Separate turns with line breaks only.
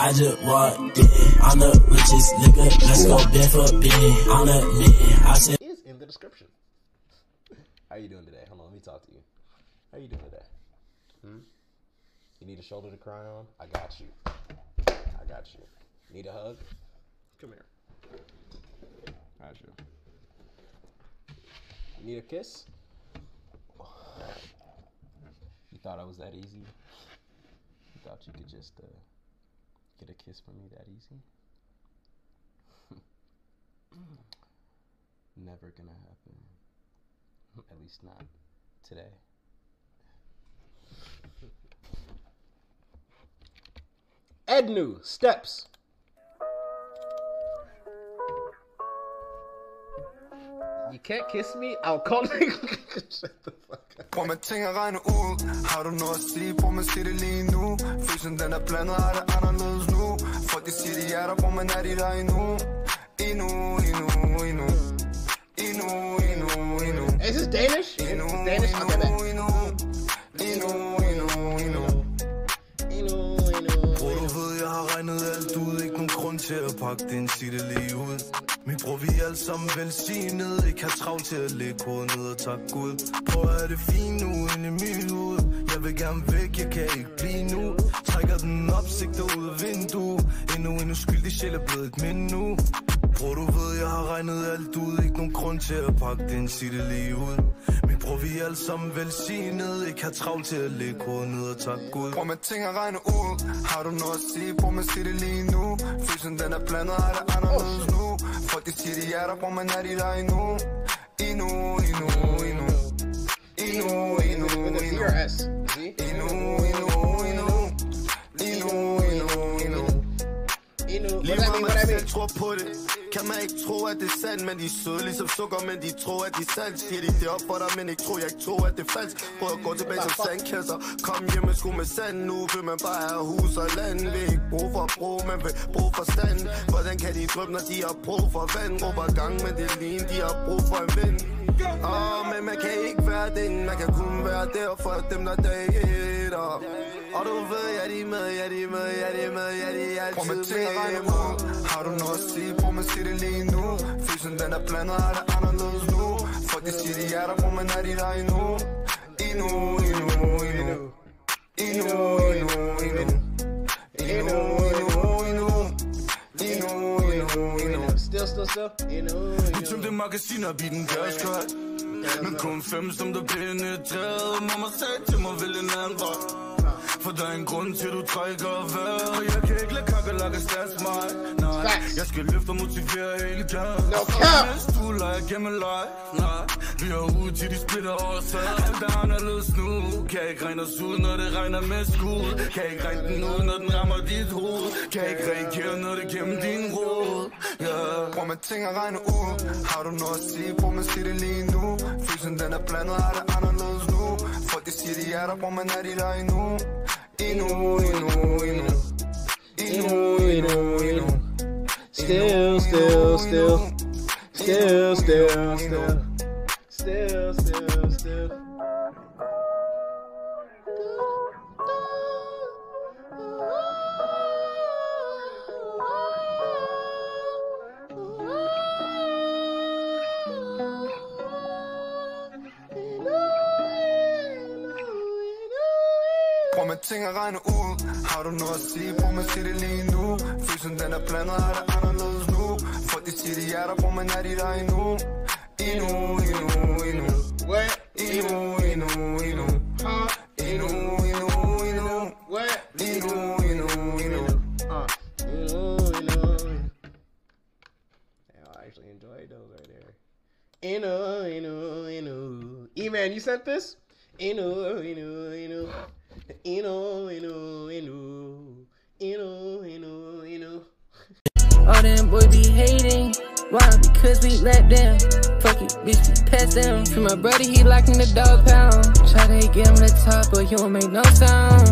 I just walked in. I'm the richest nigga. Let's go bed for bed. I'm the man. I said
it's in the description. How you doing today? Hold on, let me talk to you. How you doing today? You need a shoulder to cry on? I got you. I got you. Need a hug? Come here. Got you. You need a kiss? You thought I was that easy? You thought you could just get a kiss from me that easy? Never gonna happen. At least not today. Ednu, Steps. You can't kiss me, I'll call you. Shut the fuck up.
Prøv med ting at regne ud. Har du noget at sige? Prøv med at sige det lige nu. Følelsen den er blandet, har det anderledes nu. Folk de siger de er der, hvor man er de der endnu. Endnu.
Is this Danish? Danish? Okay, man.
Bror, du ved, jeg har regnet alt ud. Ikke nogen grund til at pakke den, sig det lige ud. Min bror, vi er alle sammen velsignet. Ikke har travlt til at lægge hovedet ned og takke Gud. Prøv at have det fint nu inde i mit hoved. Jeg vil gerne væk, jeg kan ikke blive nu. Trækker den op, sigter ud af vinduet. Endnu en uskyldig sjæl er blevet et minde nu. Bror, du ved, jeg har regnet alt ud. Ikke nogen grund til at pakke den, sig det lige ud. Min bror, vi er alle sammen velsignet. Ikke har travlt til at lægge hovedet ned og takke Gud. Bror, med ting at regne ud. Har du noget at sige? Bror, med sig det lige nu. Følelsen den er blandet, har det anderledes nu. Folk de siger de er der, hvor man er de der endnu. Endnu. Lige hvor man selv tror på det, kan man ikke tro, at det er sandt. Men de er søde ligesom sukker, men de tror, at de er sandt. Siger de det op for dig, men ikke tror, jeg ikke tror, at det er falsk. Prøv at gå tilbage som sandkasser. Kom hjem med sko med sand. Nu vil man bare have hus og land. Vil ikke bruge for bro, men vil bruge for stand. Hvordan kan de drømme, når de har brug for vand? Råber gang med det lige, de har brug for en ven. Men man kan ikke være den. Man kan kun være der for dem, der dater. Og du ved, jeg er de med, jeg er de altid med. Prøv med ting at regne ud. Har du noget at sige? Prøv med at sige det lige nu. Følelsen den er blandet, har det anderledes nu. Folk de siger de er der, hvor man er de der endnu. Endnu.
Still.
Vi tømte magasiner, vi den gør skørt. Men kun 5, som der penetrerer. Mamma sagde til mig, vil en anden vej. For der er en grund til, du trækker vejret. Og jeg kan ikke lade kakalakker stands mig. Nej, jeg skal løfte og motivere hele dagen. Mens du leger gennem leg. Nej, vi er ude til de splitter os. Alt er anderledes nu. Kan ikke regne os ud, når det regner med skud. Kan ikke regne den ud, når den rammer dit hoved. Kan ikke reagere, når det gennem din råd. Prøv med ting at regne ud. Har du noget at sige? Prøv med at sige det lige nu. Følelsen den er blandet, har det anderledes nu. Folk de siger de er der, hvor man er de der endnu. Endnu.
Still.
Prøv med ting at regne ud. Har du noget at sige? Prøv med at sige det lige nu. Følelsen den er blandet, har det anderledes nu. Folk de siger de er der, hvor man er de der endnu. Endnu.
What?
Endnu.
I actually enjoyed those right there. E-Man, you sent this?
All them boys be hating. Why? Because we let them. Fuck it, bitch, we pass them. Free my brother, he locked in the dog pound. Try to get him to the top, but he won't make no sound.